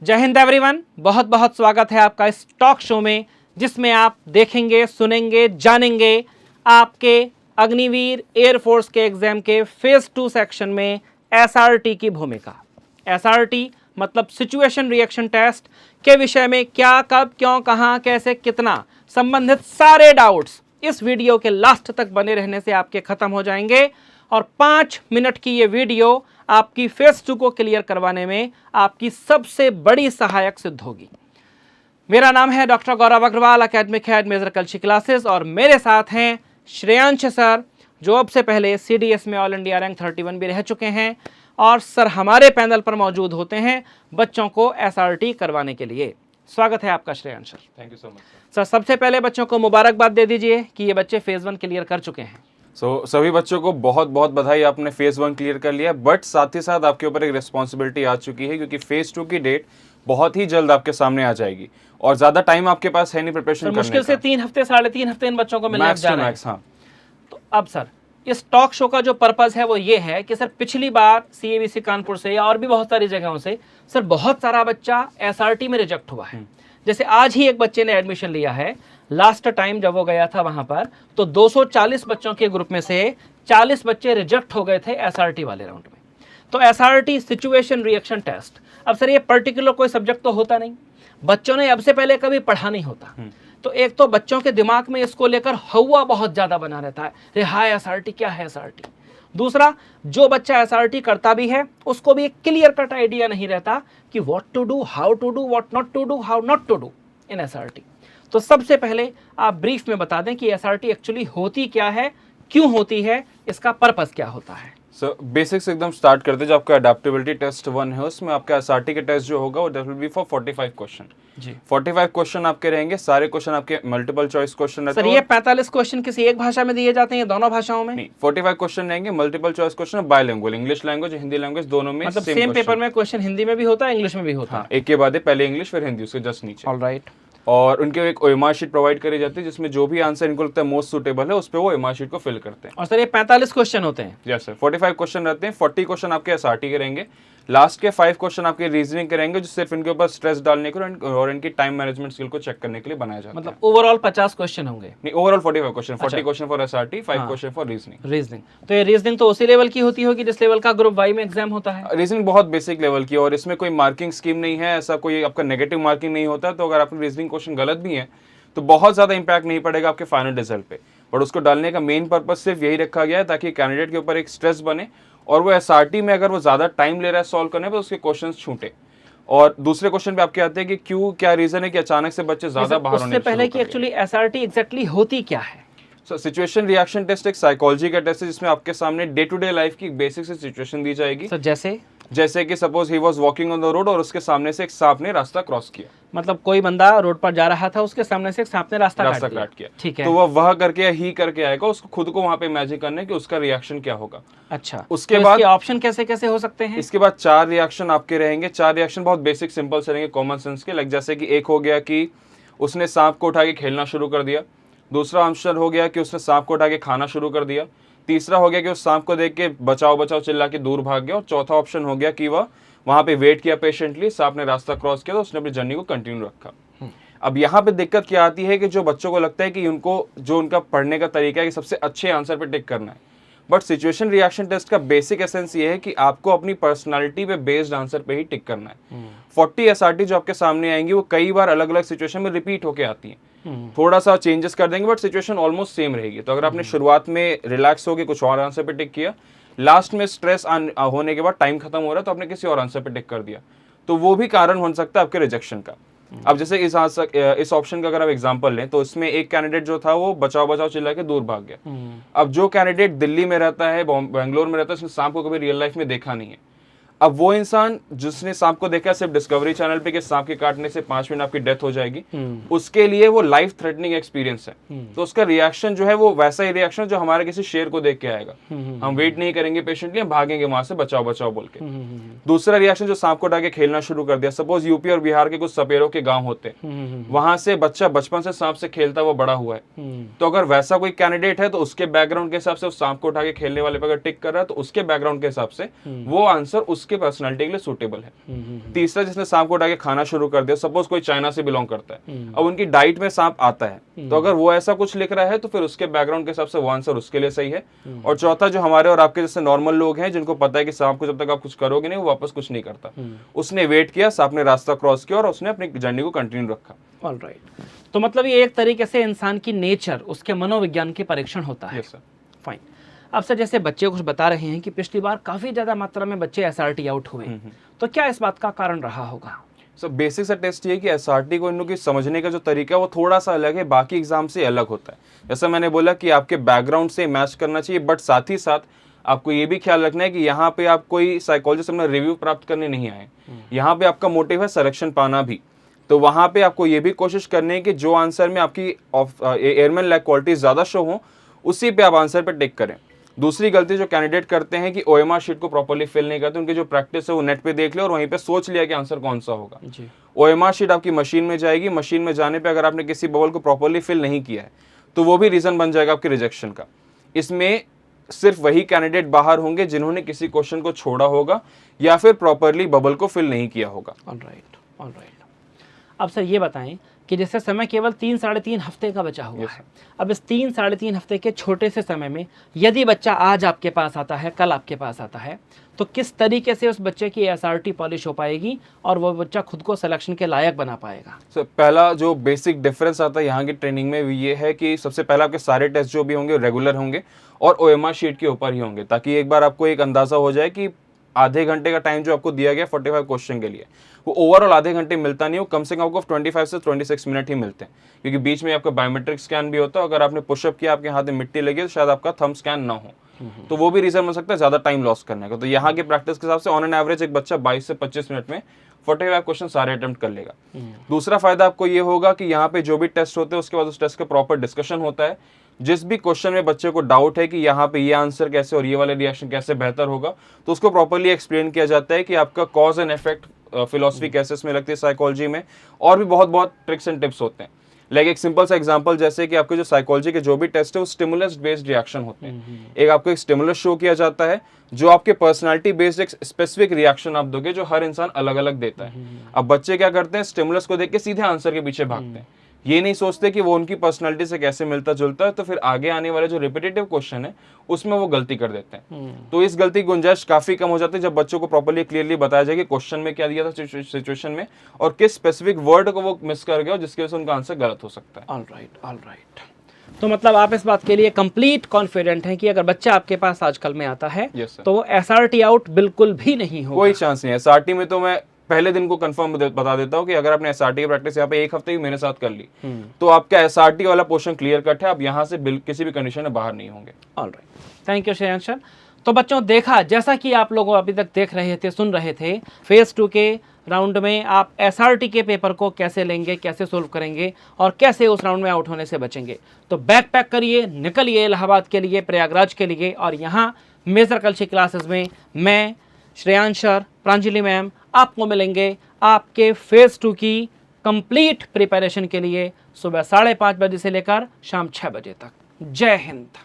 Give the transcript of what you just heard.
जय हिंद एवरीवन, बहुत बहुत स्वागत है आपका इस टॉक शो में जिसमें आप देखेंगे, सुनेंगे, जानेंगे आपके अग्निवीर एयरफोर्स के एग्जाम के फेज 2 सेक्शन में एसआरटी की भूमिका। एसआरटी मतलब सिचुएशन रिएक्शन टेस्ट के विषय में क्या, कब, क्यों, कहां, कैसे, कितना संबंधित सारे डाउट्स इस वीडियो के लास्ट तक बने रहने से आपके खत्म हो जाएंगे और 5 मिनट की ये वीडियो आपकी फेज 2 को क्लियर करवाने में आपकी सबसे बड़ी सहायक सिद्ध होगी। मेरा नाम है doctor Gaurav Agarwal, academic head Major Kalshi classes, और मेरे साथ हैं श्रेयांश सर जो अब से पहले सीडीएस में ऑल इंडिया रैंक 31 भी रह चुके हैं, और सर हमारे पैनल पर मौजूद होते हैं बच्चों को एसआरटी करवाने के लिए। स्वागत है आपका Shreyansh sir. Thank you so much sir, सबसे पहले बच्चों को मुबारकबाद दे दीजिए कि ये बच्चे फेज 1 क्लियर कर चुके हैं। सभी बच्चों को बहुत बहुत बधाई, आपने फेज 1 क्लियर कर लिया। बट साथ ही साथ आपके ऊपर एक रिस्पॉन्सिबिलिटी आ चुकी है क्योंकि फेज 2 की डेट बहुत ही जल्द आपके सामने आ जाएगी और ज्यादा टाइम आपके पास है नहीं प्रिपरेशन करने का। मुश्किल से 3 हफ्ते, 3.5 हफ्ते इन बच्चों को मिलने जा रहा है। हाँ। तो अब सर इस टॉक शो का जो पर्पस है वो ये है कि सर पिछली बार सीएबीसी कानपुर से या और भी बहुत सारी जगहों से सर बहुत सारा बच्चा एसआरटी में रिजेक्ट हुआ है। जैसे आज ही एक बच्चे ने एडमिशन लिया है, लास्ट टाइम जब वो गया था वहां पर तो 240 बच्चों के ग्रुप में से 40 बच्चे रिजेक्ट हो गए थे एसआरटी वाले राउंड में। तो एसआरटी सिचुएशन रिएक्शन टेस्ट, अब सर ये पर्टिकुलर कोई सब्जेक्ट तो होता नहीं, बच्चों ने अब से पहले कभी पढ़ा नहीं होता, तो एक तो बच्चों के दिमाग में इसको लेकर हवा बहुत ज्यादा बना रहता है, रे हाय एसआरटी क्या है एसआरटी। दूसरा, जो बच्चा एसआरटी करता भी है उसको भी एक क्लियर कट आइडिया नहीं रहता कि what to do, how to do, what not to do, how not to do in SRT. तो सबसे पहले आप ब्रीफ में बता दें कि एसआरटी एक्चुअली होती क्या है, क्यों होती है, इसका पर्पस क्या होता है। सो बेसिक्स एकदम स्टार्ट करते हैं। जो आपका अडेप्टेबिलिटी टेस्ट 1 है उसमें आपका एसआरटी के टेस्ट जो होगा वो that will be for 45 question जी। 45 क्वेश्चन आपके रहेंगे, सारे क्वेश्चन आपके मल्टीपल चॉइस क्वेश्चन रहते हैं। सर ये 45 क्वेश्चन किसी एक भाषा में दिए जाते हैं या दोनों भाषाओं में? नहीं, 45 क्वेश्चन रहेंगे multiple choice question, bilingual, English language, Hindi language, दोनों में मतलब सेम पेपर में क्वेश्चन हिंदी में भी होता है, इंग्लिश में भी होता है। एक के बाद पहले इंग्लिश फिर हिंदी, उसके जस्ट नीचे। ऑलराइट। और उनके एक ओएमआर शीट प्रोवाइड करी जाती है जिसमें जो भी आंसर इनको लगता है मोस्ट सूटेबल है उस पे वो ओएमआर शीट को फिल करते हैं। और सर ये 45 क्वेश्चन होते हैं? यस सर, 45 क्वेश्चन रहते हैं। 40 क्वेश्चन आपके एसआरटी के रहेंगे, लास्ट के 5 क्वेश्चन आपके रीजनिंग के रहेंगे जो सिर्फ इनके ऊपर स्ट्रेस डालने के और इनकी टाइम मैनेजमेंट स्किल को चेक करने के लिए बनाया जाता है। मतलब ओवरऑल 50 क्वेश्चन होंगे? नहीं, overall 45 question, 40 question for SRT, 5 question for reasoning. तो ये रीजनिंग तो उसी लेवल की होती होगी जिस लेवल का ग्रुप वाई में एग्जाम होता है? रीजनिंग बहुत बेसिक लेवल की और इसमें कोई मार्किंग स्कीम नहीं है, ऐसा कोई आपका नेगेटिव मार्किंग नहीं होता। तो अगर आपके रीजनिंग क्वेश्चन गलत भी है तो बहुत ज्यादा इंपैक्ट नहीं पड़ेगा आपके फाइनल रिजल्ट पे। बट उसको डालने का मेन पर्पस सिर्फ यही रखा गया है ताकि कैंडिडेट के ऊपर एक स्ट्रेस बने और वो एसआरटी में अगर वो ज्यादा टाइम ले रहा है सॉल्व करने पे उसके क्वेश्चंस छूटे। और दूसरे क्वेश्चन पे आपके आते हैं कि क्यों, क्या रीजन है कि अचानक से बच्चे ज्यादा बाहर होने। उससे पहले कि एक्चुअली एसआरटी एग्जैक्टली होती क्या है? सिचुएशन रिएक्शन टेस्ट एक साइकोलॉजी का टेस्ट है जिसमें आपके सामने डे टू डे लाइफ की बेसिक सी सिचुएशन दी जाएगी। जैसे कि suppose he was walking on the road और उसके सामने से एक सांप ने रास्ता क्रॉस किया। मतलब कोई बंदा रोड पर जा रहा था, उसके सामने से एक सांप ने रास्ता काट किया। ठीक है। तो वह करके ही करके आएगा, उसको खुद को वहां पे इमेजिन करना है कि उसका रिएक्शन क्या होगा। अच्छा, उसके बाद ऑप्शन कैसे कैसे हो सकते हैं? इसके बाद 4 रिएक्शन आपके रहेंगे। 4 रिएक्शन बहुत बेसिक सिंपल से रहेंगे, कॉमन सेंस के। लाइक जैसे कि एक हो गया कि उसने सांप को उठा के खेलना शुरू कर दिया। दूसरा ऑप्शन हो गया कि उसने सांप को उठा के खाना शुरू कर दिया। तीसरा हो गया कि उस सांप को देख के बचाओ बचाओ चिल्ला के दूर भाग गया। और चौथा ऑप्शन हो गया कि वह वहां पे वेट किया पेशेंटली, सांप ने रास्ता क्रॉस किया तो उसने अपनी जर्नी को कंटिन्यू रखा। अब यहाँ पे दिक्कत क्या आती है कि जो बच्चों को लगता है कि उनको जो उनका पढ़ने का तरीका है कि सबसे अच्छे आंसर पे टिक करना है, बट सिचुएशन रिएक्शन टेस्ट का बेसिक एसेंस ये है कि आपको अपनी पर्सनालिटी पे बेस्ड आंसर पे ही टिक करना है। 40 एसआरटी जो आपके सामने आएंगी वो कई बार अलग अलग सिचुएशन में रिपीट होके आती है। थोड़ा सा चेंजेस कर देंगे बट सिचुएशन ऑलमोस्ट सेम रहेगी। तो अगर आपने शुरुआत में रिलैक्स होकर कुछ और आंसर पे टिक किया, लास्ट में स्ट्रेस होने के बाद टाइम खत्म हो रहा है तो आपने किसी और आंसर पे टिक कर दिया, तो वो भी कारण हो सकता है आपके रिजेक्शन का। अब जैसे इस ऑप्शन का अगर आप एग्जांपल लें तो इसमें एक कैंडिडेट जो था वो बचाओ बचाओ चिल्ला के दूर भाग गया। अब जो कैंडिडेट दिल्ली में रहता है, बेंगलोर में रहता है, उसने सांप को कभी रियल लाइफ में देखा नहीं है। अब वो इंसान जिसने सांप को देखा सिर्फ डिस्कवरी चैनल पे कि सांप के काटने से 5 मिनट आपकी डेथ हो जाएगी, उसके लिए वो लाइफ थ्रेटनिंग एक्सपीरियंस है। तो उसका रिएक्शन जो है वो वैसा ही रिएक्शन जो हमारे किसी शेर को देख के आएगा। हम वेट नहीं करेंगे पेशेंटली, हम भागेंगे वहां से बचाओ बचाओ बोल के। दूसरा रिएक्शन जो सांप को डाके खेलना शुरू कर दिया। सपोज यूपी और बिहार के कुछ सपेरों के गाँव होते हैं, वहां से बच्चा बचपन से सांप से खेलता हुआ बड़ा हुआ है। तो अगर वैसा कोई कैंडिडेट है तो उसके बैकग्राउंड के हिसाब से उस सांप को उठा के खेलने वाले पर अगर टिक कर रहा है तो उसके बैकग्राउंड के हिसाब से वो आंसर उस उसके पर्सनालिटी के लिए सूटेबल है। तीसरा, जिसने सांप को उठा के खाना शुरू कर दिया, सपोज कोई चाइना से बिलोंग करता है, अब उनकी डाइट में सांप आता है, तो अगर वो ऐसा कुछ लिख रहा है तो फिर उसके बैकग्राउंड के हिसाब से वो आंसर उसके लिए सही है। और चौथा, जो हमारे और आपके जैसे नॉर्मल लोग हैं जिनको पता है कि सांप को जब तक आप कुछ करोगे नहीं वो वापस कुछ नहीं करता, उसने वेट किया, सांप ने रास्ता क्रॉस किया और उसने अपनी जर्नी को कंटिन्यू रखा। ऑलराइट, तो मतलब ये एक तरीके से इंसान की नेचर, उसके मनोविज्ञान के परीक्षण होता है। Yes sir. फाइन। अब सर जैसे बच्चे कुछ बता रहे हैं कि पिछली बार काफी ज्यादा मात्रा में बच्चे एसआरटी आउट हुए, तो क्या इस बात का कारण रहा होगा? सो बेसिक सा टेस्ट ये है कि एसआरटी को इन लोगों की समझने का जो तरीका है वो थोड़ा सा अलग है, बाकी एग्जाम से अलग होता है। जैसा मैंने बोला कि आपके बैकग्राउंड से मैच करना चाहिए, बट साथ ही साथ आपको ये भी ख्याल रखना है कि यहाँ पे आप कोई साइकोलॉजिस्ट अपना रिव्यू प्राप्त करने नहीं आए, यहाँ पे आपका मोटिव है सिलेक्शन पाना भी। तो वहाँ पे आपको ये भी कोशिश करनी है कि जो आंसर में आपकी एयरमैन लाइक क्वालिटीज ज़्यादा शो हो उसी पे आप आंसर पे टिक करें। दूसरी गलती जो कैंडिडेट करते हैं कि ओएमआर शीट को प्रॉपर्ली फिल नहीं करते, उनकी जो प्रैक्टिस है वो नेट पे देख ले और वहीं पे सोच लिया कि आंसर कौन सा होगा। ओएमआर शीट आपकी मशीन में जाएगी, मशीन में जाने पे अगर आपने किसी बबल को प्रॉपर्ली फिल नहीं किया है तो वो भी रीजन बन जाएगा आपके रिजेक्शन का। इसमें सिर्फ वही कैंडिडेट बाहर होंगे जिन्होंने किसी क्वेश्चन को छोड़ा होगा या फिर प्रॉपर्ली बबल को फिल नहीं किया होगा। Alright, alright. अब सर ये बताएं कि जैसे समय केवल 3-3.5 हफ्ते का बचा हुआ है, अब इस 3-3.5 हफ्ते के छोटे से समय में यदि बच्चा आज आपके पास आता है, कल आपके पास आता है, तो किस तरीके से उस बच्चे की एसआरटी पॉलिश हो पाएगी और वो बच्चा खुद को सिलेक्शन के लायक बना पाएगा? पहला जो बेसिक डिफरेंस आता है यहाँ की ट्रेनिंग में ये है कि सबसे पहले आपके सारे टेस्ट जो भी होंगे रेगुलर होंगे और ओएमआर शीट के ऊपर ही होंगे, ताकि एक बार आपको एक अंदाजा हो जाए कि आधे घंटे का टाइम जो आपको दिया गया 45 क्वेश्चन के लिए वो ओवरऑल आधे घंटे मिलता नहीं हो, कम से कम आपको 25 से 26 मिनट ही मिलते हैं, क्योंकि बीच में आपका बायोमेट्रिक स्कैन भी होता है। अगर आपने पुशअप किया, आपके हाथ में मिट्टी लगी तो शायद आपका थंब स्कैन ना हो, तो वो भी रीजन हो सकता है ज्यादा टाइम लॉस करने का। तो यहाँ के प्रैक्टिस के हिसाब से ऑन एन एवरेज एक बच्चा 22 से 25 मिनट में 45 क्वेश्चन सारे अटेम्प्ट कर लेगा। दूसरा फायदा आपको ये होगा कि यहाँ पे जो भी टेस्ट होते हैं उसके बाद उस टेस्ट का प्रॉपर डिस्कशन होता है। जिस भी क्वेश्चन में बच्चे को डाउट है कि यहाँ पे ये आंसर कैसे और ये वाले रिएक्शन कैसे बेहतर होगा, तो उसको प्रॉपर्ली एक्सप्लेन किया जाता है कि आपका कॉज एंड इफेक्ट फिलॉसफी कैसे इसमें लगती है साइकोलॉजी में, और भी बहुत ट्रिक्स एंड टिप्स होते हैं। लाइक एक सिंपल सा एग्जांपल, जैसे कि आपके जो साइकोलॉजी के जो भी टेस्ट है वो स्टिमुलस बेस्ड रिएक्शन होते हैं। एक आपको एक स्टिमुलस शो किया जाता है जो आपके पर्सनालिटी बेस्ड एक स्पेसिफिक रिएक्शन आप दोगे जो हर इंसान अलग अलग देता है। अब बच्चे क्या करते हैं, स्टिमुलस को देख के सीधे आंसर के पीछे भागते हैं, ये नहीं सोचते कि वो उनकी पर्सनालिटी से कैसे मिलता जुलता है, तो फिर आगे आने वाले जो रिपीटेटिव क्वेश्चन है उसमें वो गलती कर देते हैं। तो इस गलती की गुंजाइश काफी कम हो जाती है जब बच्चों को प्रॉपर्ली क्लियरली बताया जाए कि क्वेश्चन में क्या दिया था सिचुएशन में और किस स्पेसिफिक वर्ड को वो मिस कर गया जिसकी वजह से उनका आंसर गलत हो सकता है। Alright, alright. तो मतलब आप इस बात के लिए कंप्लीट कॉन्फिडेंट हैं कि अगर बच्चा आपके पास आजकल में आता है तो वो एसआरटी आउट बिल्कुल भी नहीं होगा? कोई चांस नहीं है। एसआरटी में तो मैं पहले दिन को कंफर्म बता देता हूँ कि अगर आपने एसआरटी की प्रैक्टिस यहाँ पे एक हफ्ते भी मेरे साथ कर ली तो आपका एसआरटी वाला पोर्शन क्लियर कट है, आप यहाँ से किसी भी कंडीशन में बाहर नहीं होंगे। Alright, thank you Shreyansh sir. तो बच्चों देखा, जैसा कि आप लोग अभी तक देख रहे थे, सुन रहे थे, फेज 2 के राउंड में आप एसआरटी के पेपर को कैसे लेंगे, कैसे सोल्व करेंगे और कैसे उस राउंड में आउट होने से बचेंगे। तो बैग पैक करिए, निकलिए इलाहाबाद के लिए, प्रयागराज के लिए, और यहाँ मेजर कल्चर क्लासेस में मैं, श्रेयांश सर, प्रांजलि मैम आपको मिलेंगे आपके फेज 2 की कंप्लीट प्रिपरेशन के लिए सुबह 5:30 बजे से लेकर शाम 6 बजे तक। जय हिंद।